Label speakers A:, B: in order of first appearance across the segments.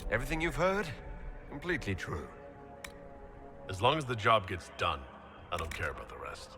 A: Everything you've heard? Completely true.
B: As long as the job gets done, I don't care about the rest.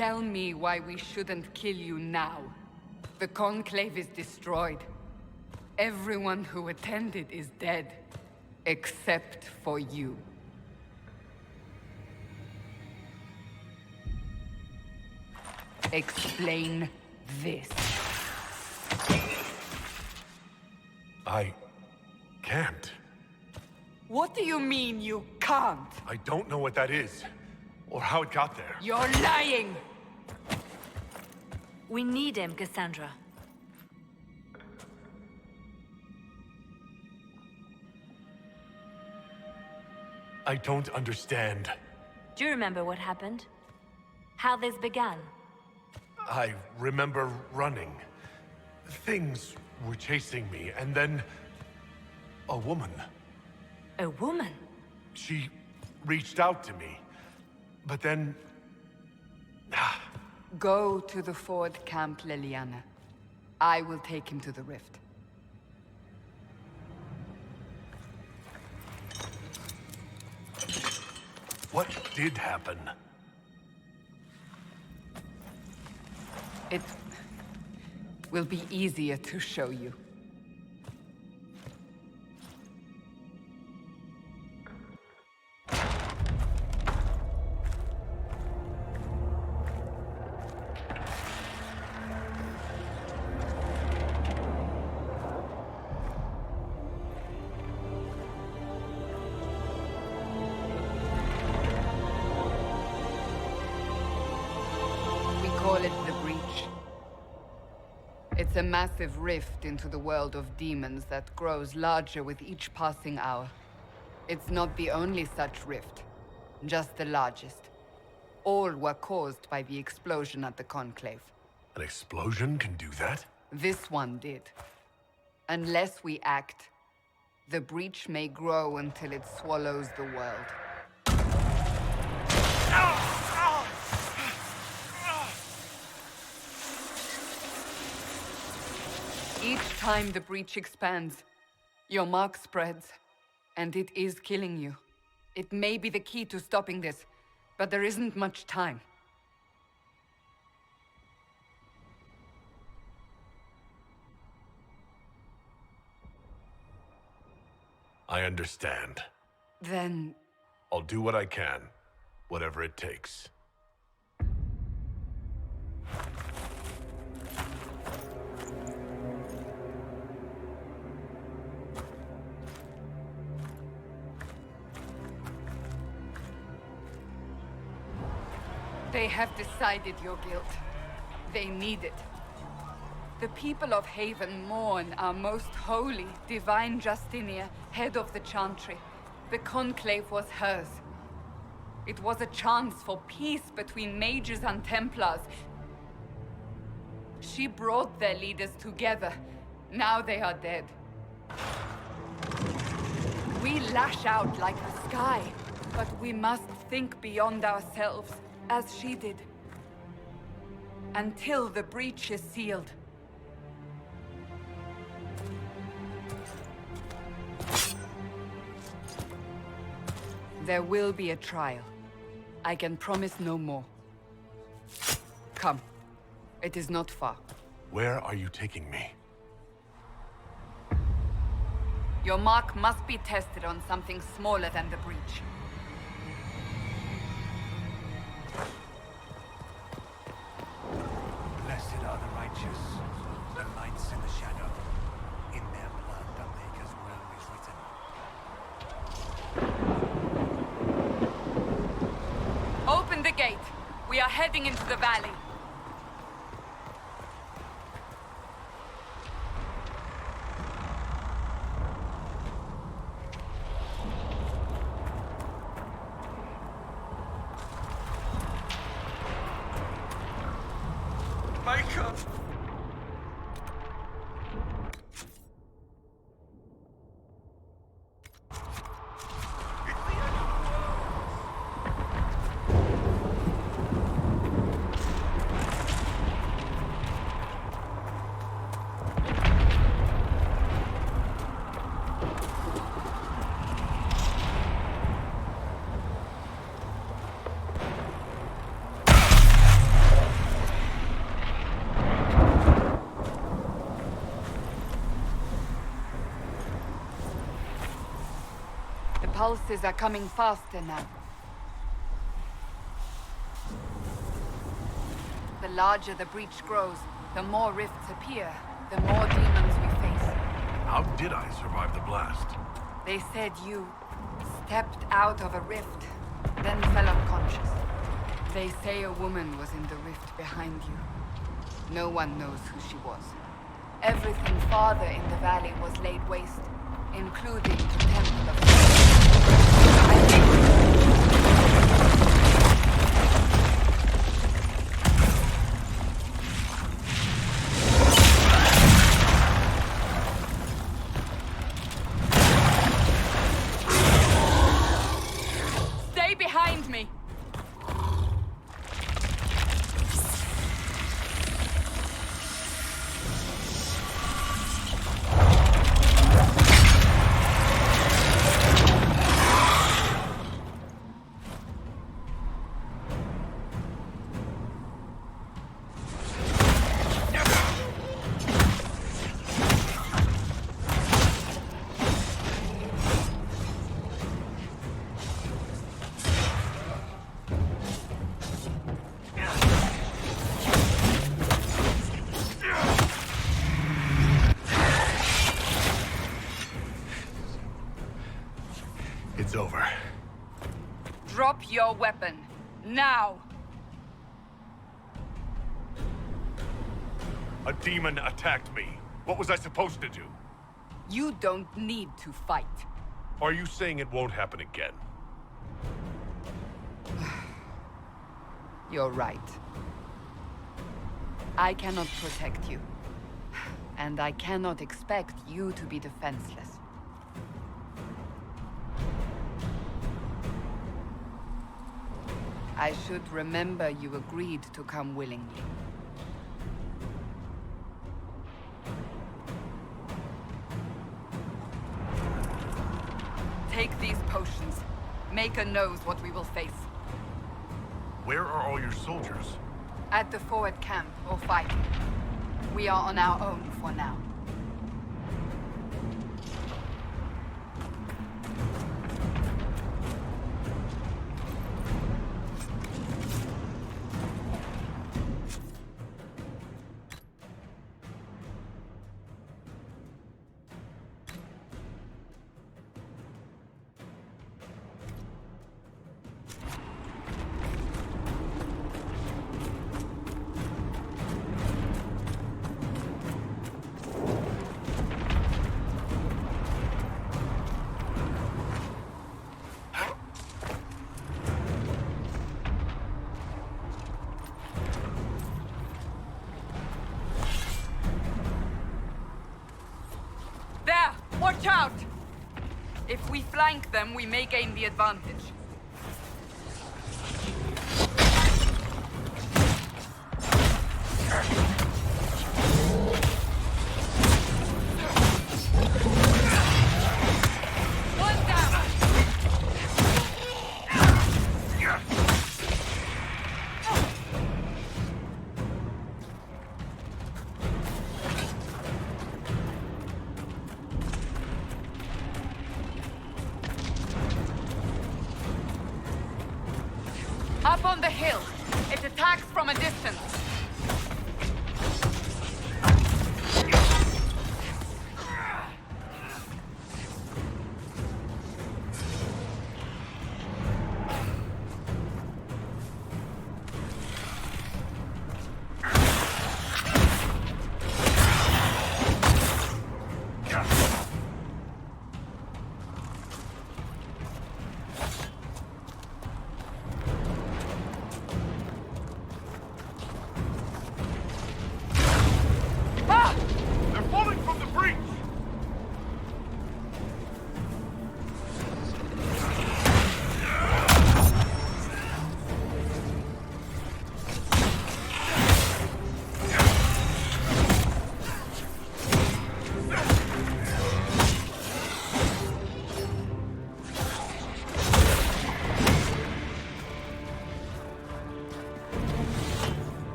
C: tell me why we shouldn't kill you now. The Conclave is destroyed. Everyone who attended is dead. Except for you. Explain this.
B: I can't.
C: What do you mean you can't?
B: I don't know what that is, or how it got there.
C: You're lying!
D: We need him, Cassandra.
B: I don't understand.
D: Do you remember what happened? How this began?
B: I remember running. Things were chasing me, and then... a woman.
D: A woman?
B: She reached out to me, but then...
C: Go to the Ford camp, Liliana. I will take him to the rift.
B: What did happen?
C: It will be easier to show you. Call it the Breach. It's a massive rift into the world of demons that grows larger with each passing hour. It's not the only such rift, just the largest. All were caused by the explosion at the Conclave.
B: An explosion can do that?
C: This one did. Unless we act, the Breach may grow until it swallows the world. Each time the Breach expands, your mark spreads, and it is killing you. It may be the key to stopping this, but there isn't much time.
B: I understand.
C: Then...
B: I'll do what I can, whatever it takes.
C: They have decided your guilt. They need it. The people of Haven mourn our most holy, divine Justinia, head of the Chantry. The Conclave was hers. It was a chance for peace between mages and Templars. She brought their leaders together. Now they are dead. We lash out like the sky, but we must think beyond ourselves. As she did. Until the breach is sealed. There will be a trial. I can promise no more. Come. It is not far.
B: Where are you taking me?
C: Your mark must be tested on something smaller than the breach.
E: Blessed are the righteous, the lights in the shadow. In their blood the Maker's will is written.
C: Open the gate. We are heading into the valley.
A: Micah!
C: pulses are coming faster now. The larger the breach grows, the more rifts appear, the more demons we face.
B: How did I survive the blast?
C: They said you stepped out of a rift, then fell unconscious. They say a woman was in the rift behind you. No one knows who she was. Everything farther in the valley was laid waste, including the Temple of Stay behind me!
B: It's over.
C: Drop your weapon. Now!
B: A demon attacked me. What was I supposed to do?
C: You don't need to fight.
B: Are you saying it won't happen again?
C: You're right. I cannot protect you. And I cannot expect you to be defenseless. I should remember you agreed to come willingly. Take these potions. Maker knows what we will face.
B: Where are all your soldiers?
C: At the forward camp, or fighting. We are on our own for now. Watch out! If we flank them, we may gain the advantage. One down! Up on the hill. It attacks from a distance.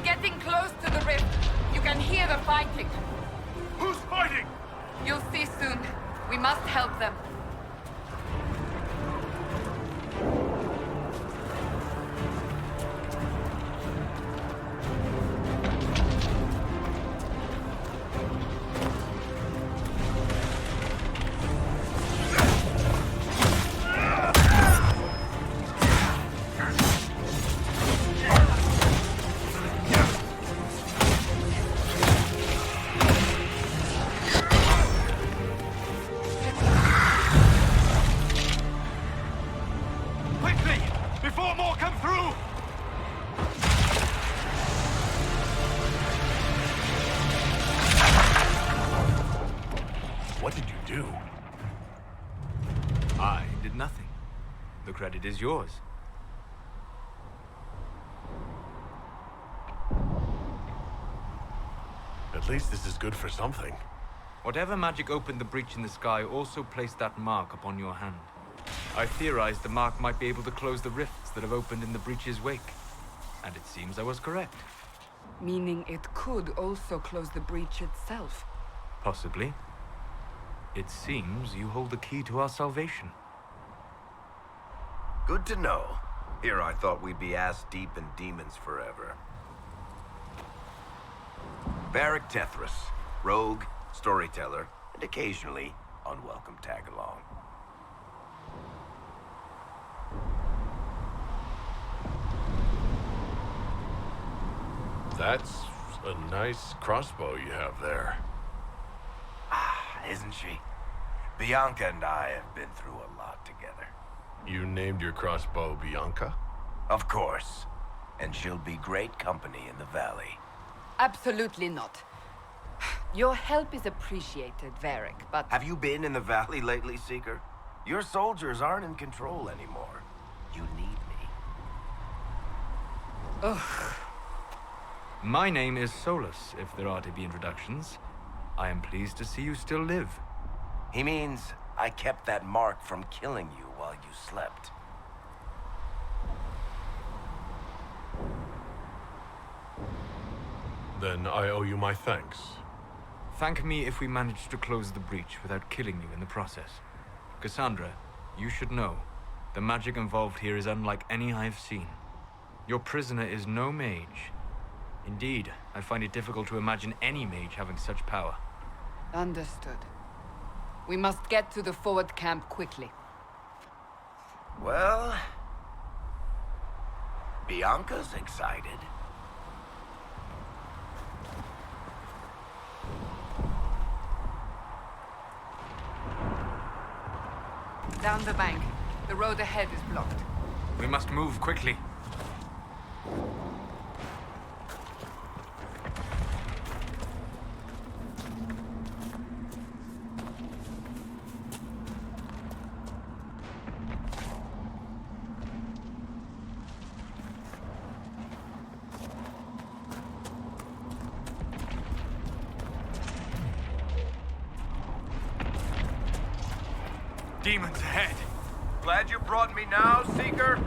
C: getting close to the rift. You can hear the fighting.
B: Who's fighting?
C: You'll see soon. We must help them.
F: Credit is yours.
B: At least this is good for something.
F: Whatever magic opened the breach in the sky also placed that mark upon your hand. I theorized the mark might be able to close the rifts that have opened in the breach's wake. And it seems I was correct.
C: Meaning it could also close the breach itself.
F: Possibly. It seems you hold the key to our salvation.
G: Good to know. Here I thought we'd be ass-deep in demons forever. Varric Tethras, rogue, storyteller, and occasionally unwelcome tag-along.
B: That's a nice crossbow you have there.
G: Ah, isn't she? Bianca and I have been through a lot together.
B: You named your crossbow Bianca?
G: Of course. And she'll be great company in the valley.
C: Absolutely not. Your help is appreciated, Varric, but...
G: Have you been in the valley lately, Seeker? Your soldiers aren't in control anymore. You need me.
C: Ugh.
F: My name is Solus, if there are to be introductions. I am pleased to see you still live.
G: He means I kept that mark from killing you while you slept.
B: Then I owe you my thanks.
F: Thank me if we manage to close the breach without killing you in the process. Cassandra, you should know, the magic involved here is unlike any I've seen. Your prisoner is no mage. Indeed, I find it difficult to imagine any mage having such power.
C: Understood. We must get to the forward camp quickly.
G: Well... Bianca's excited.
C: Down the bank. The road ahead is blocked.
F: We must move quickly. Demons ahead!
G: Glad you brought me now, Seeker?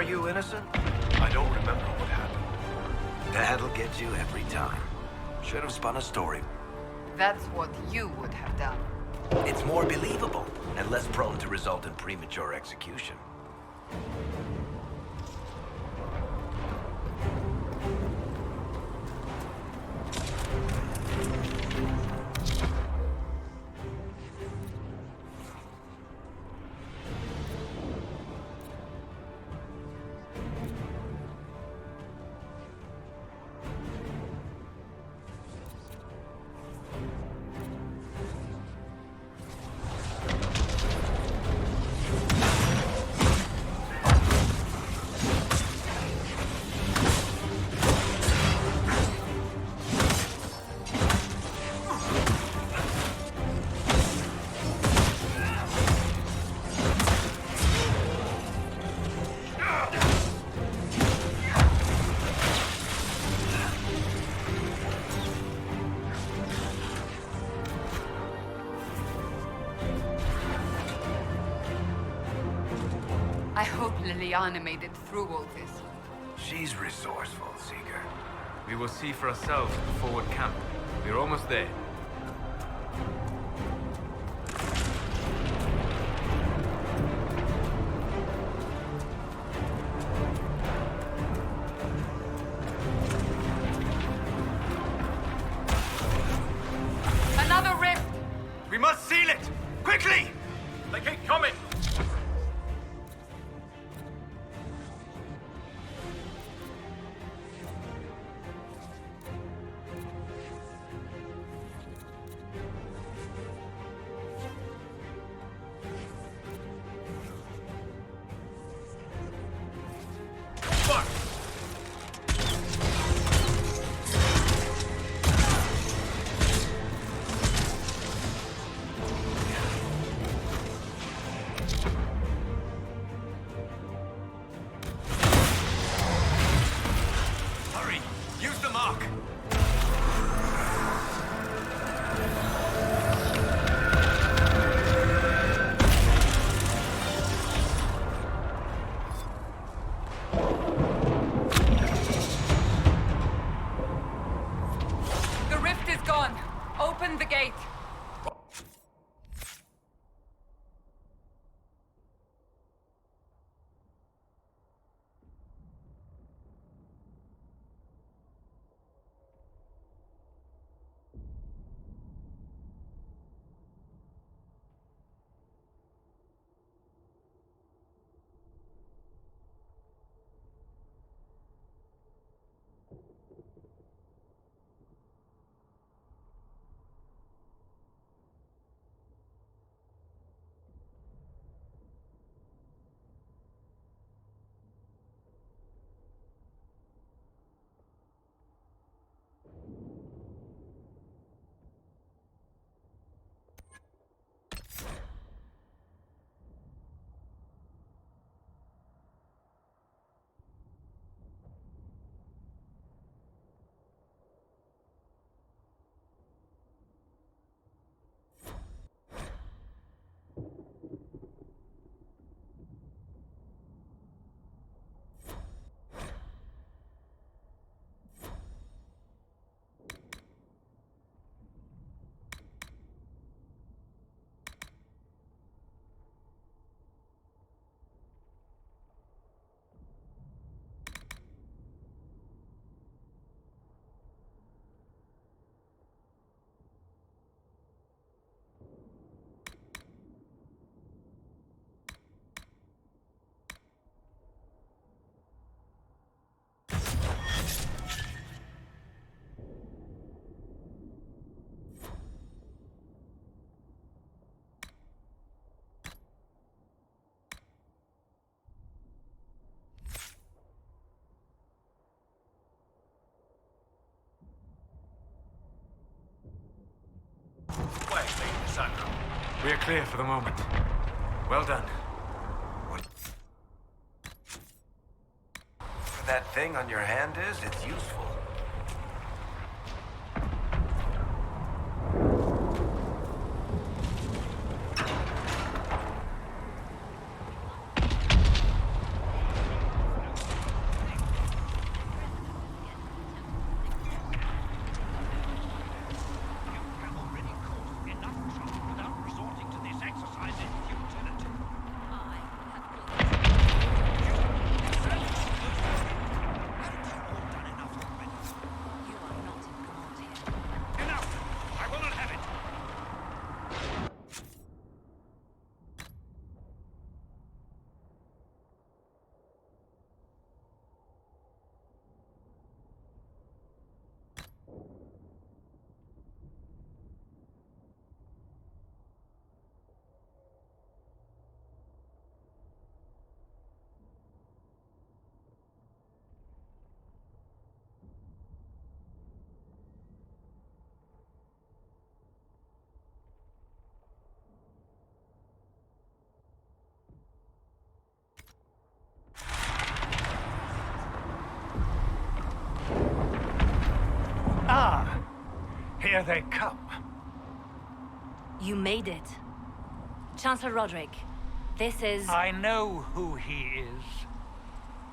G: you innocent?
B: I don't remember what happened.
G: That'll get you every time. Should have spun a story.
C: That's what you would have done.
G: It's more believable and less prone to result in premature execution.
C: I hope Liliana made it through all this.
G: She's resourceful, Seeker.
F: We will see for ourselves at the forward camp. We're almost there.
C: Another rift!
F: We must seal it! Quickly!
B: They keep coming! Fuck!
F: Hurry! Use the mark!
C: The rift is gone. Open the gate.
B: Wait, Sandra.
F: We are clear for the moment. Well done.
G: Whatever that thing on your hand is, it's useful.
E: Ah, here they come.
D: You made it. Chancellor Roderick, this is...
E: I know who he is.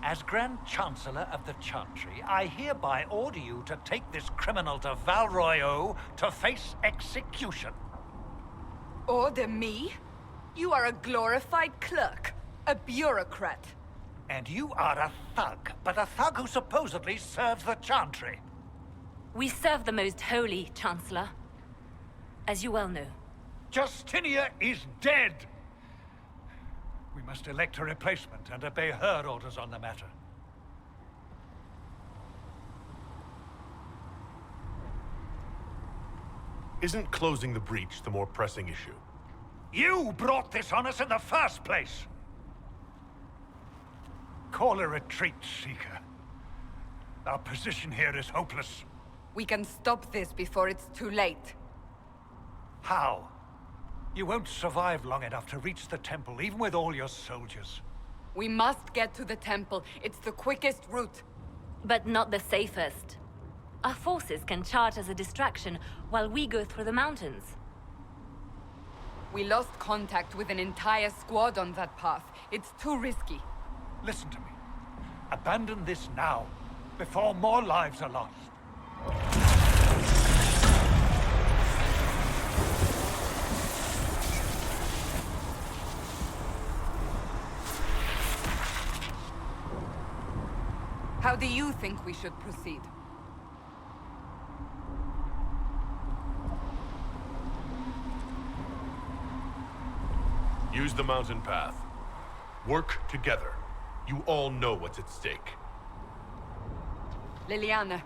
E: As Grand Chancellor of the Chantry, I hereby order you to take this criminal to Val Royeaux to face execution.
C: Order me? You are a glorified clerk, a bureaucrat.
E: And you are a thug, but a thug who supposedly serves the Chantry.
D: We serve the most holy, Chancellor. As you well know.
E: Justinia is dead! We must elect a replacement and obey her orders on the matter.
B: Isn't closing the breach the more pressing issue?
E: You brought this on us in the first place! Call a retreat, Seeker. Our position here is hopeless.
C: We can stop this before it's too late.
E: How? You won't survive long enough to reach the temple, even with all your soldiers.
C: We must get to the temple. It's the quickest route.
D: But not the safest. Our forces can charge as a distraction while we go through the mountains.
C: We lost contact with an entire squad on that path. It's too risky.
E: Listen to me. Abandon this now, before more lives are lost.
C: How do you think we should proceed?
B: Use the mountain path. Work together. You all know what's at stake.
C: Liliana,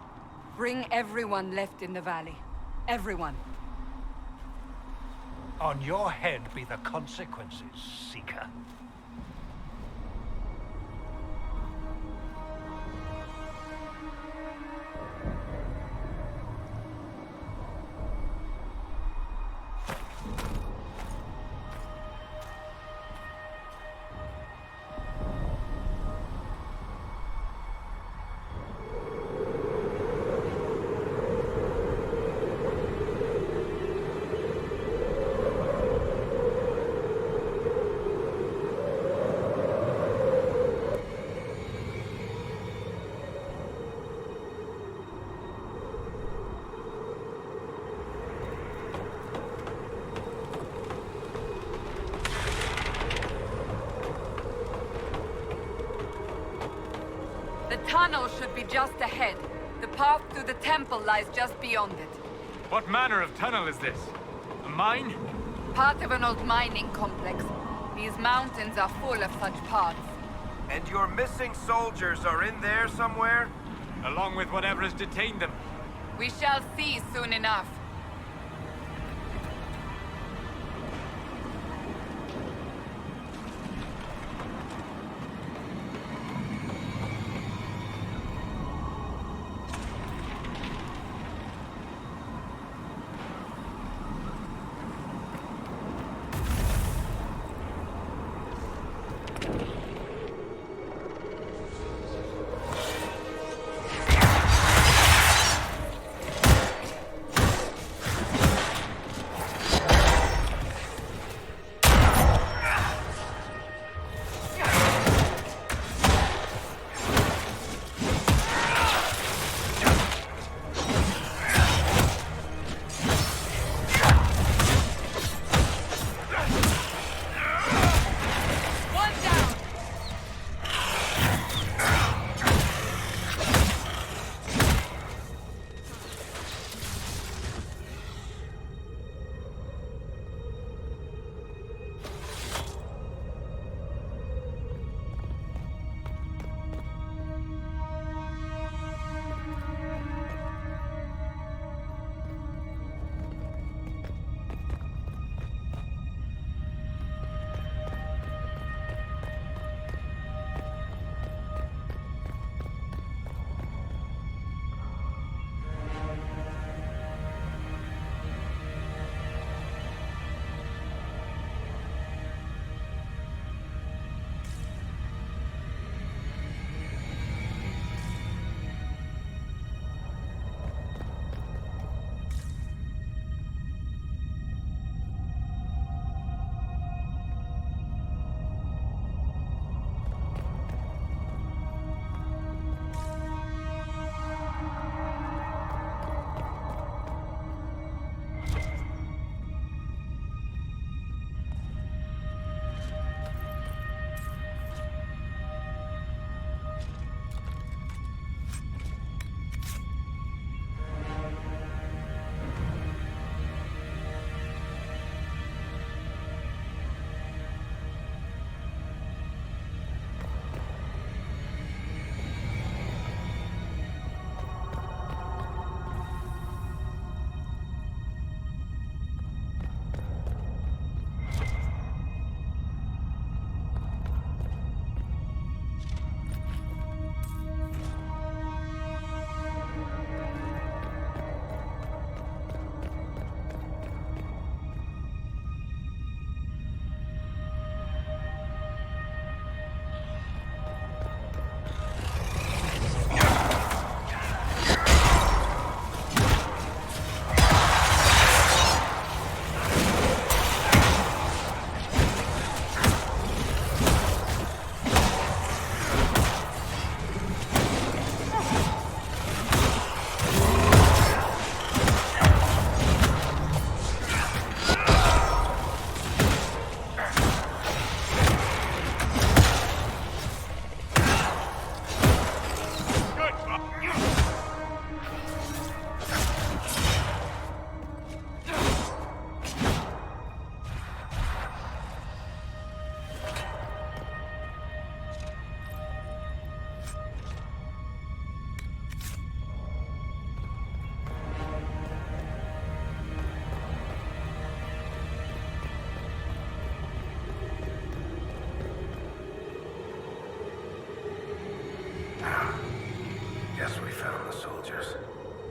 C: bring everyone left in the valley. Everyone.
E: On your head be the consequences, Seeker.
C: The tunnel should be just ahead. The path to the temple lies just beyond it.
F: What manner of tunnel is this? A mine?
C: Part of an old mining complex. These mountains are full of such paths.
G: And your missing soldiers are in there somewhere?
F: Along with whatever has detained them.
C: We shall see soon enough.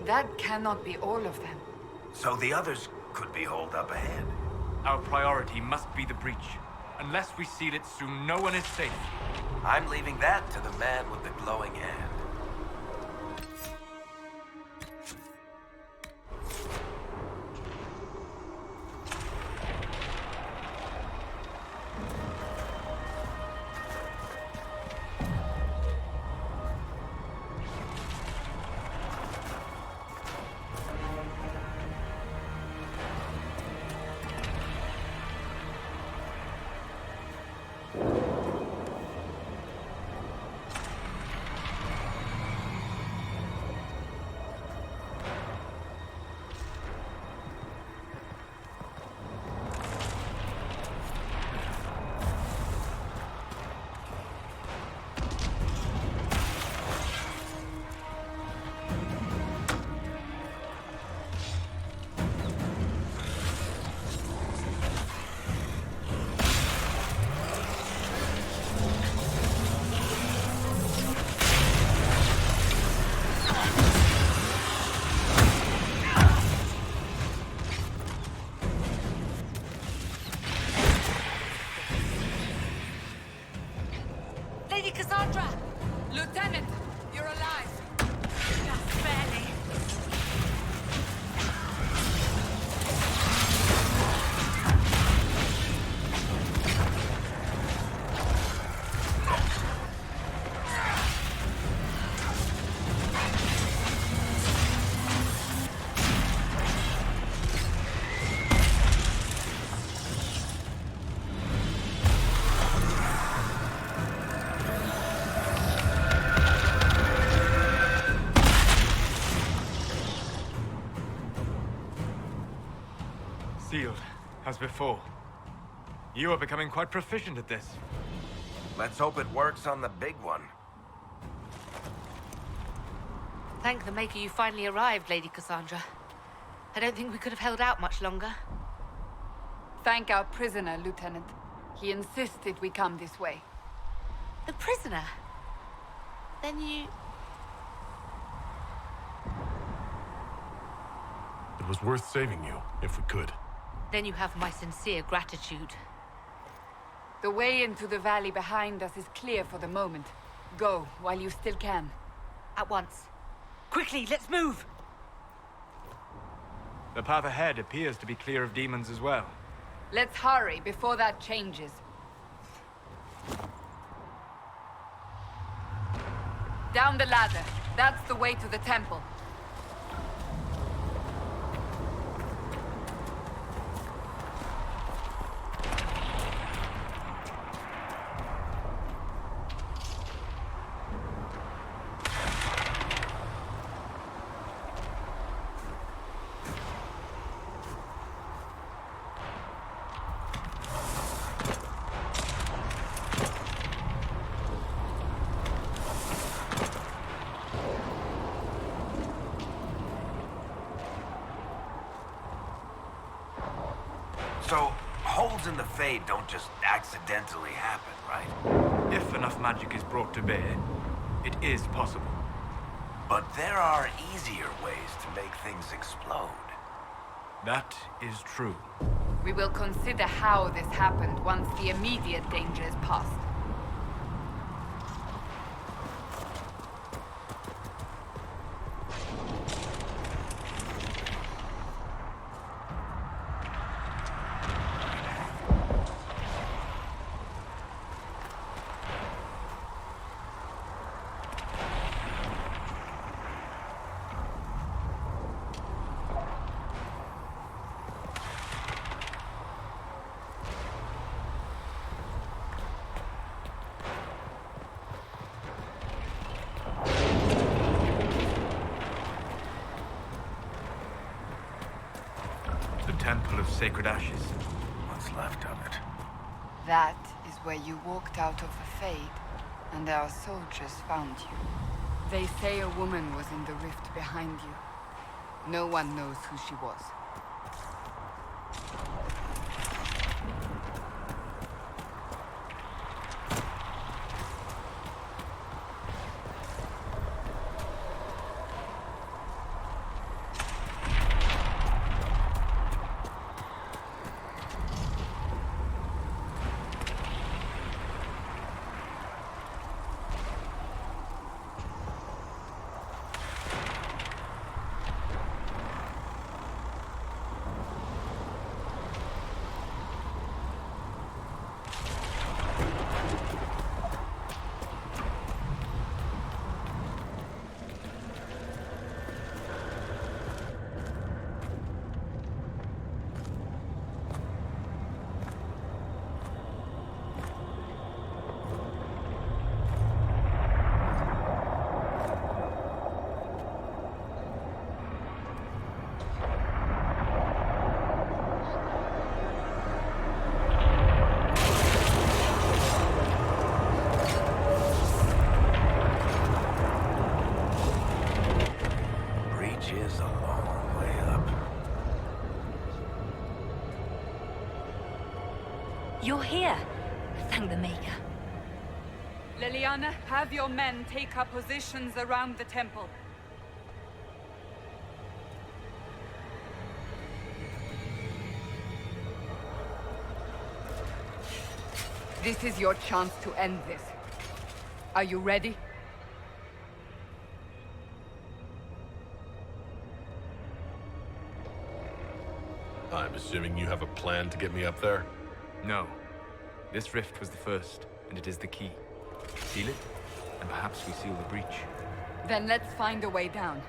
C: That cannot be all of them.
G: So the others could be holed up ahead.
F: Our priority must be the breach. Unless we seal it soon, no one is safe.
G: I'm leaving that to the man with the glowing hand.
D: Lady Cassandra!
C: Lieutenant, you're alive.
D: Just barely.
F: Sealed, as before. You are becoming quite proficient at this.
G: Let's hope it works on the big one.
H: Thank the Maker you finally arrived, Lady Cassandra. I don't think we could have held out much longer.
C: Thank our prisoner, Lieutenant. He insisted we come this way.
H: The prisoner? Then you...
B: It was worth saving you, if we could.
H: Then you have my sincere gratitude.
C: The way into the valley behind us is clear for the moment. Go, while you still can.
H: At once. Quickly, let's move!
F: The path ahead appears to be clear of demons as well.
C: Let's hurry before that changes. Down the ladder. That's the way to the temple.
G: So, holes in the Fade don't just accidentally happen, right?
F: If enough magic is brought to bear, it is possible.
G: But there are easier ways to make things explode.
F: That is true.
C: We will consider how this happened once the immediate danger is past.
F: Temple of Sacred Ashes.
G: What's left of it?
C: That is where you walked out of the Fade, and our soldiers found you. They say a woman was in the rift behind you. No one knows who she was.
G: bridge is a long way up.
D: You're here. Thank the Maker.
C: Liliana, have your men take up positions around the temple. This is your chance to end this. Are you ready?
B: I'm assuming you have a plan to get me up there?
F: No. This rift was the first, and it is the key. Seal it, and perhaps we seal the breach.
C: Then let's find a way down.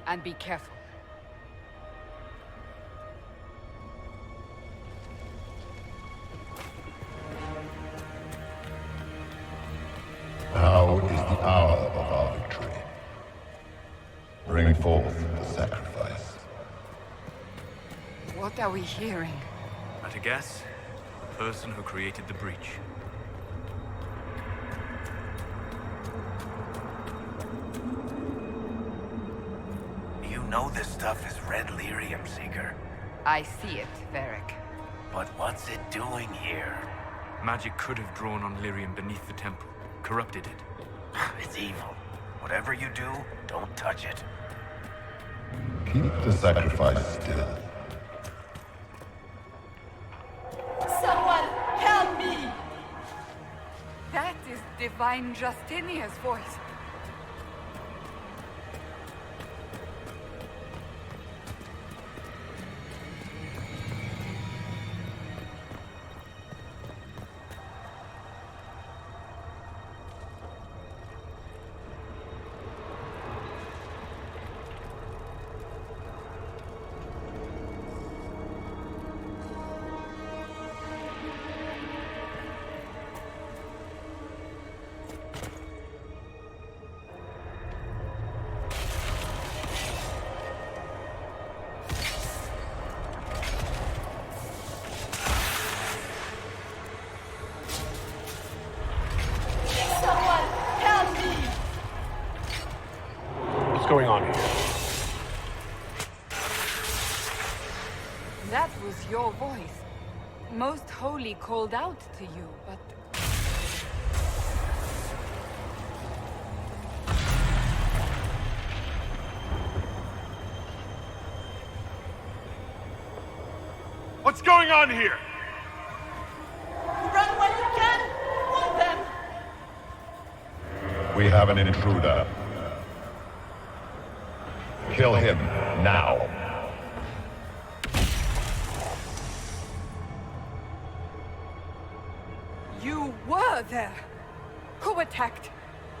C: And be careful.
I: Now is the hour of our victory. Bring forth the sacrifice.
C: What are we hearing?
F: At a guess, the person who created the breach.
G: You know this stuff is red lyrium, Seeker.
C: I see it, Varric.
G: But what's it doing here?
F: Magic could have drawn on lyrium beneath the temple, corrupted it.
G: It's evil. Whatever you do, don't touch it.
I: Keep the sacrifice still.
C: Someone help me! That is Divine Justinia's voice.
B: What's going on here?
C: That was your voice. Most Holy called out to you, but...
B: What's going on here?
C: Run when you can! Want them!
I: We have an intruder. Kill him now.
C: You were there! Who attacked?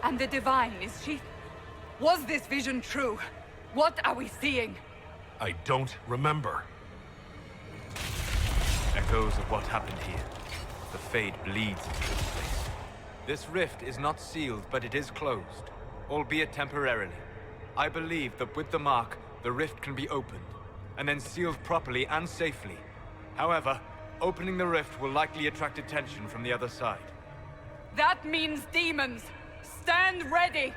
C: And the Divine, is she... Was this vision true? What are we seeing?
B: I don't remember.
F: Echoes of what happened here. The Fade bleeds into this place. This rift is not sealed, but it is closed, albeit temporarily. I believe that with the mark, the rift can be opened, and then sealed properly and safely. However, opening the rift will likely attract attention from the other side.
C: That means demons! Stand ready!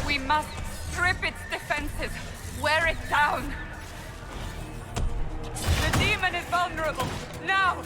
C: We must strip its defenses, wear it down. The demon is vulnerable. Now!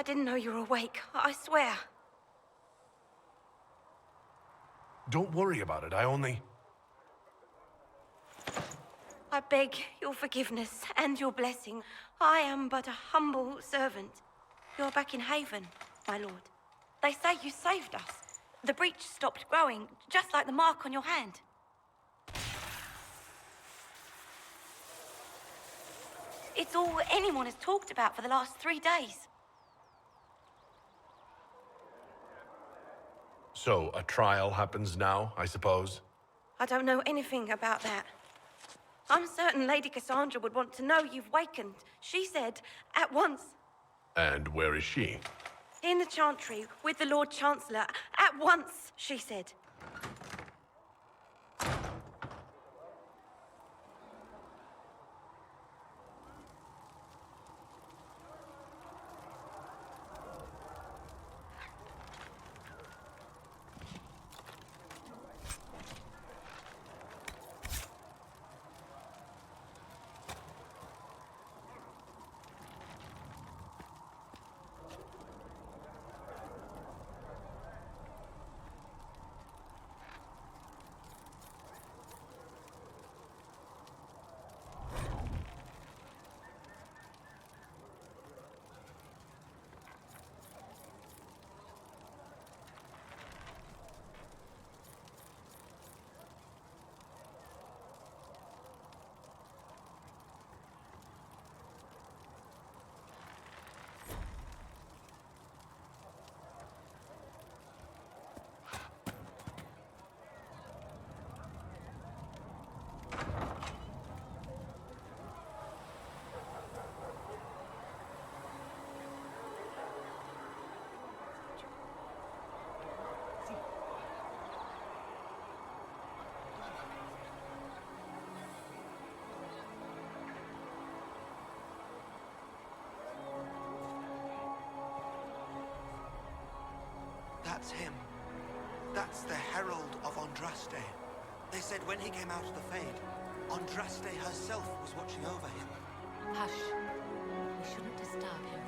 J: I didn't know you were awake. I swear.
B: Don't worry about it,
J: I beg your forgiveness and your blessing. I am but a humble servant. You're back in Haven, my lord. They say you saved us. The breach stopped growing, just like the mark on your hand. It's all anyone has talked about for the last 3 days.
B: So, a trial happens now, I suppose?
J: I don't know anything about that. I'm certain Lady Cassandra would want to know you've wakened. She said, at once.
B: And where is she?
J: In the Chantry, with the Lord Chancellor. At once, she said.
K: That's him. That's the Herald of Andraste. They said when he came out of the Fade, Andraste herself was watching over him.
H: Hush. We shouldn't disturb him.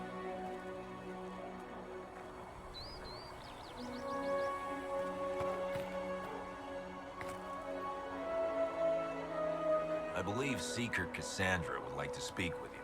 L: I believe Seeker Cassandra would like to speak with you.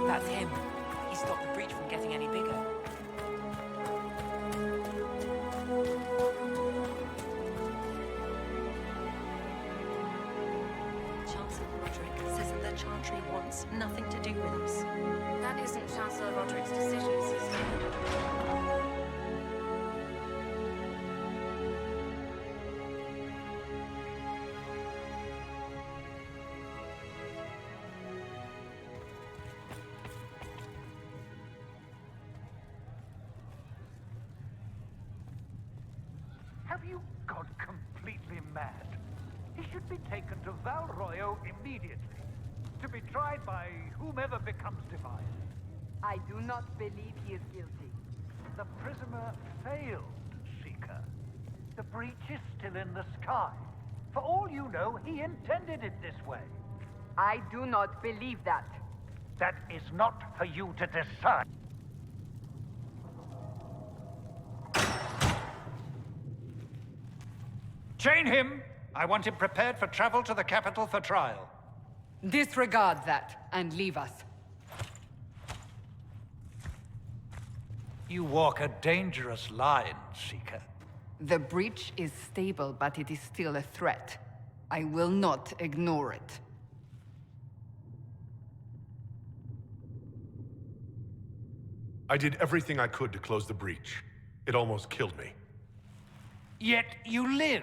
H: That's him. He stopped the breach from getting any bigger.
M: Chancellor Roderick says that the Chantry wants nothing to do with us.
J: That isn't Chancellor Roderick's decision, sister.
E: Have you gone completely mad? He should be taken to Val Royo immediately. to be tried by whomever becomes divine.
C: I do not believe he is guilty.
E: The prisoner failed, Seeker. The breach is still in the sky. For all you know, he intended it this way.
C: I do not believe that.
E: That is not for you to decide. Chain him! I want him prepared for travel to the capital for trial.
C: Disregard that and leave us.
E: You walk a dangerous line, Seeker.
C: The breach is stable, but it is still a threat. I will not ignore it.
B: I did everything I could to close the breach. It almost killed me.
E: Yet you live.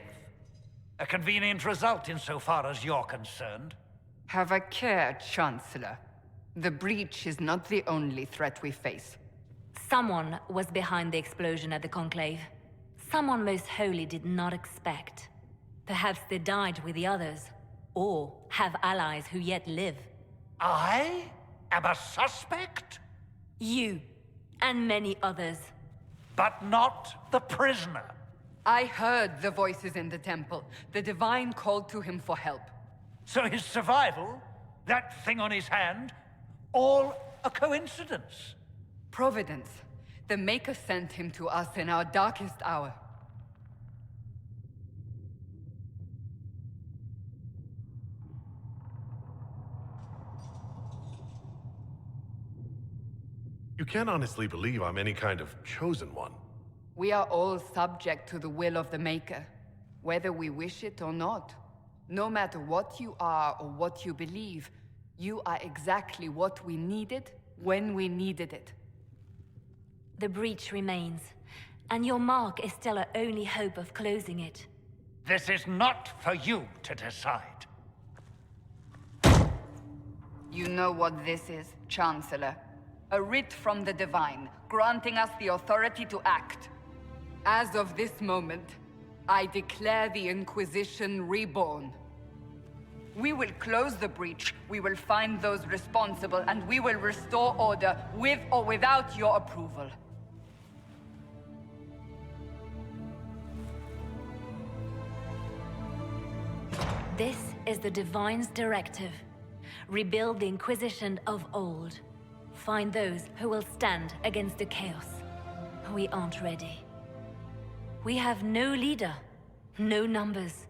E: A convenient result insofar as you're concerned.
C: Have a care, Chancellor. The breach is not the only threat we face.
D: Someone was behind the explosion at the Conclave. Someone most holy did not expect. Perhaps they died with the others, or have allies who yet live.
E: I am a suspect?
D: You, and many others.
E: But not the prisoner.
C: I heard the voices in the temple. The Divine called to him for help.
E: So his survival, that thing on his hand, all a coincidence?
C: Providence. The Maker sent him to us in our darkest hour.
B: You can't honestly believe I'm any kind of chosen one.
C: We are all subject to the will of the Maker, whether we wish it or not. No matter what you are or what you believe, you are exactly what we needed when we needed it.
D: The breach remains, and your mark is still our only hope of closing it.
E: This is not for you to decide.
C: You know what this is, Chancellor. A writ from the Divine, granting us the authority to act. As of this moment, I declare the Inquisition reborn. We will close the breach, we will find those responsible, and we will restore order with or without your approval.
D: This is the Divine's directive. Rebuild the Inquisition of old. Find those who will stand against the chaos. We aren't ready. We have no leader, no numbers.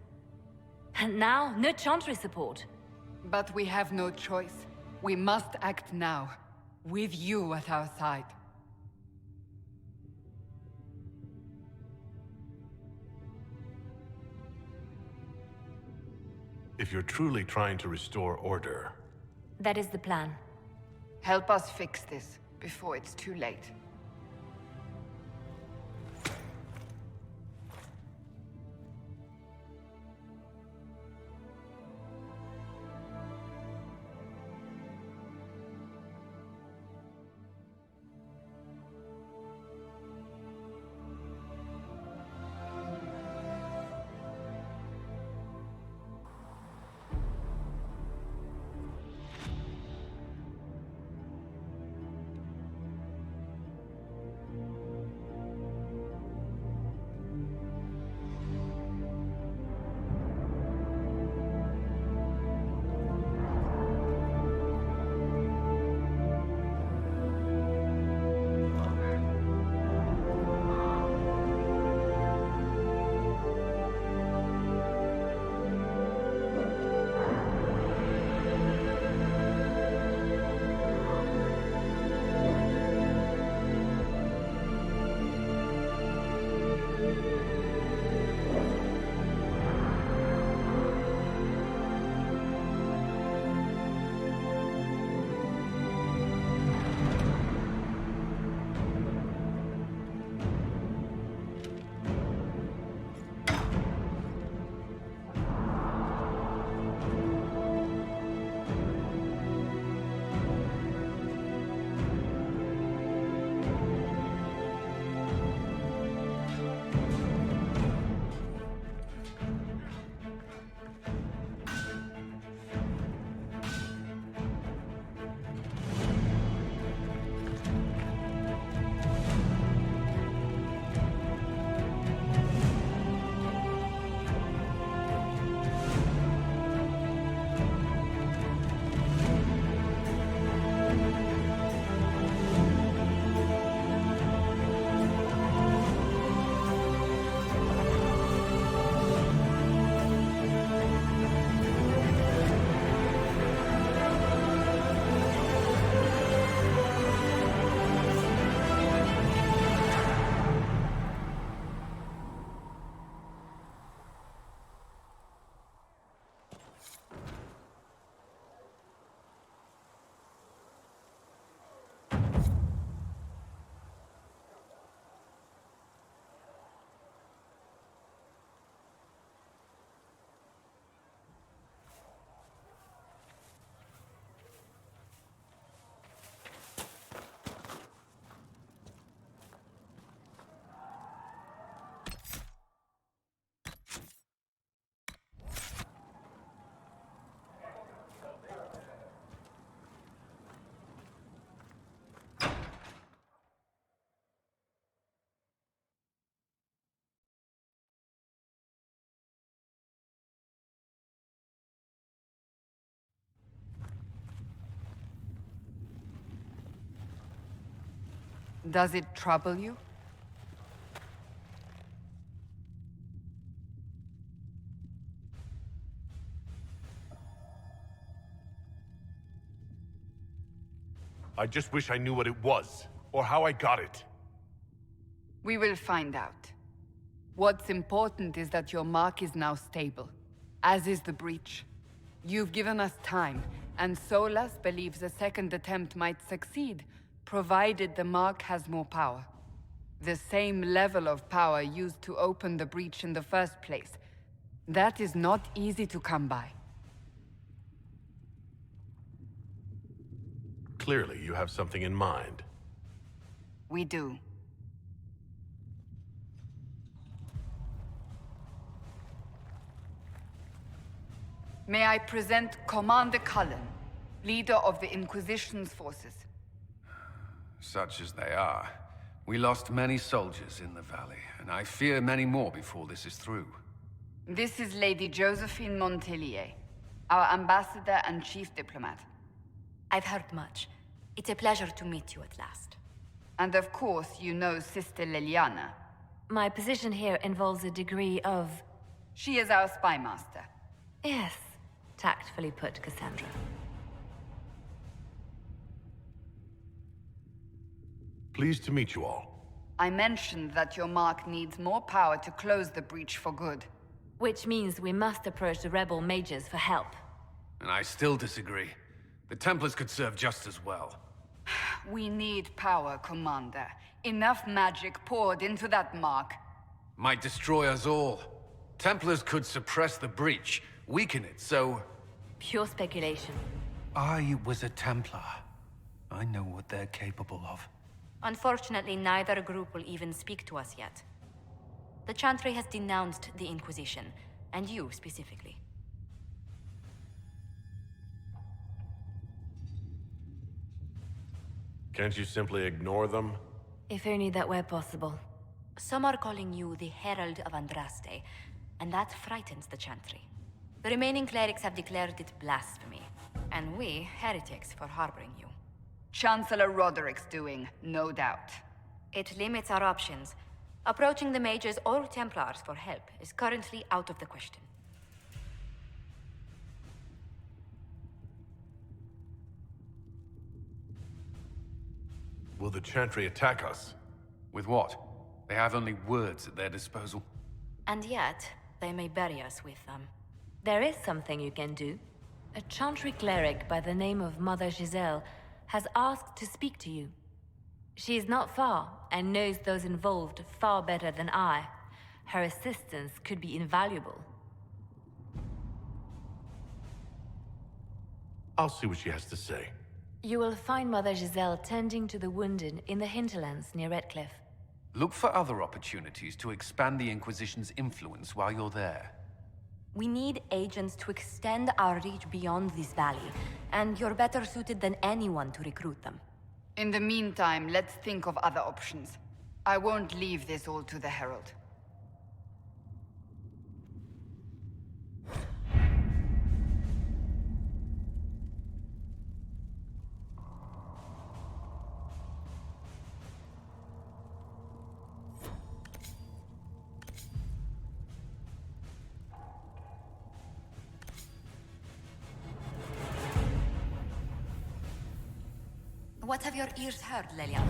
D: And now, no Chantry support.
C: But we have no choice. We must act now, with you at our side.
B: If you're truly trying to restore order...
D: That is the plan.
C: Help us fix this, before it's too late. Does it trouble you?
B: I just wish I knew what it was, or how I got it.
C: We will find out. What's important is that your mark is now stable, as is the breach. You've given us time, and Solas believes a second attempt might succeed, provided the mark has more power. The same level of power used to open the breach in the first place. That is not easy to come by.
B: Clearly, you have something in mind.
C: We do. May I present Commander Cullen, leader of the Inquisition's forces.
N: Such as they are. We lost many soldiers in the valley, and I fear many more before this is through.
C: This is Lady Josephine Montelier, our ambassador and chief diplomat.
O: I've heard much. It's a pleasure to meet you at last.
C: And of course, you know Sister Liliana.
D: My position here involves a degree of...
C: She is our spy master.
D: Yes, tactfully put, Cassandra.
B: Pleased to meet you all.
C: I mentioned that your mark needs more power to close the breach for good.
D: Which means we must approach the rebel mages for help.
N: And I still disagree. The Templars could serve just as well.
C: We need power, Commander. Enough magic poured into that mark.
N: Might destroy us all. Templars could suppress the breach, weaken it, so...
D: Pure speculation.
N: I was a Templar. I know what they're capable of.
O: Unfortunately, neither group will even speak to us yet. The Chantry has denounced the Inquisition, and you specifically.
B: Can't you simply ignore them?
D: If only that were possible.
O: Some are calling you the Herald of Andraste, and that frightens the Chantry. The remaining clerics have declared it blasphemy, and we, heretics, for harboring you.
C: Chancellor Roderick's doing, no doubt.
O: It limits our options. Approaching the mages or Templars for help is currently out of the question.
B: Will the Chantry attack us?
N: With what? They have only words at their disposal.
O: And yet, they may bury us with them.
D: There is something you can do. A Chantry cleric by the name of Mother Giselle has asked to speak to you. She is not far, and knows those involved far better than I. Her assistance could be invaluable.
B: I'll see what she has to say.
D: You will find Mother Giselle tending to the wounded in the hinterlands near Redcliffe.
N: Look for other opportunities to expand the Inquisition's influence while you're there.
O: We need agents to extend our reach beyond this valley, and you're better suited than anyone to recruit them.
C: In the meantime, let's think of other options. I won't leave this all to the Herald.
O: What have your ears heard, Leliana?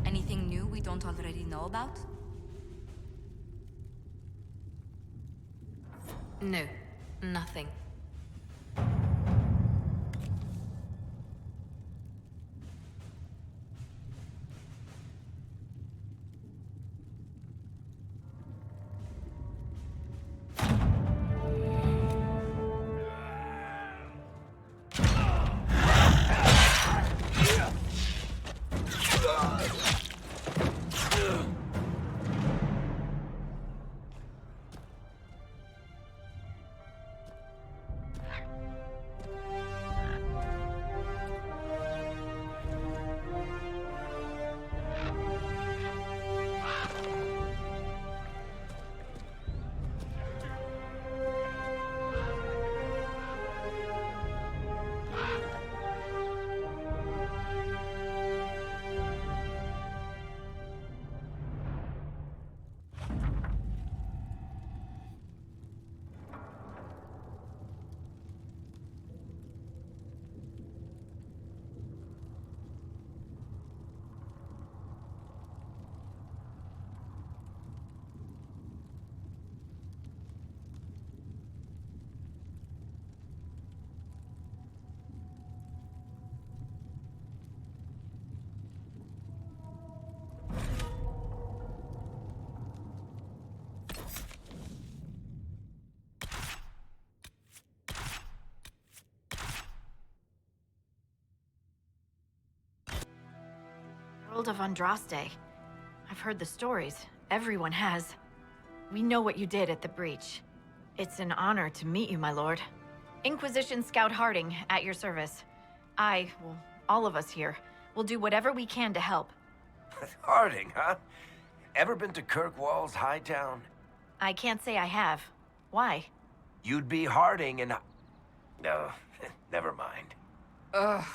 O: Anything new we don't already know about?
D: No, nothing.
P: Herald of Andraste. I've heard the stories. Everyone has. We know what you did at the breach. It's an honor to meet you, my lord. Inquisition Scout Harding, at your service. Well, all of us here, will do whatever we can to help.
G: Harding, huh? Ever been to Kirkwall's Hightown?
P: I can't say I have. Why?
G: You'd be Harding and... No, never mind.
C: Ugh.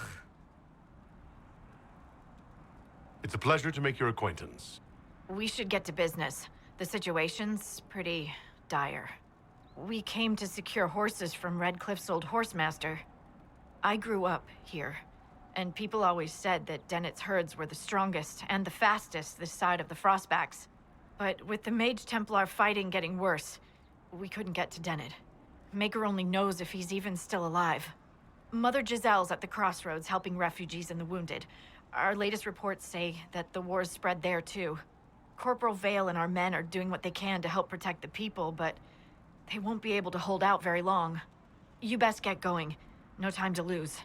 B: It's a pleasure to make your acquaintance.
P: We should get to business. The situation's pretty dire. We came to secure horses from Redcliffe's old horsemaster. I grew up here, and people always said that Dennett's herds were the strongest and the fastest this side of the Frostbacks. But with the Mage Templar fighting getting worse, we couldn't get to Dennett. Maker only knows if he's even still alive. Mother Giselle's at the crossroads helping refugees and the wounded. Our latest reports say that the war's spread there too. Corporal Vale and our men are doing what they can to help protect the people, but they won't be able to hold out very long. You best get going. No time to lose.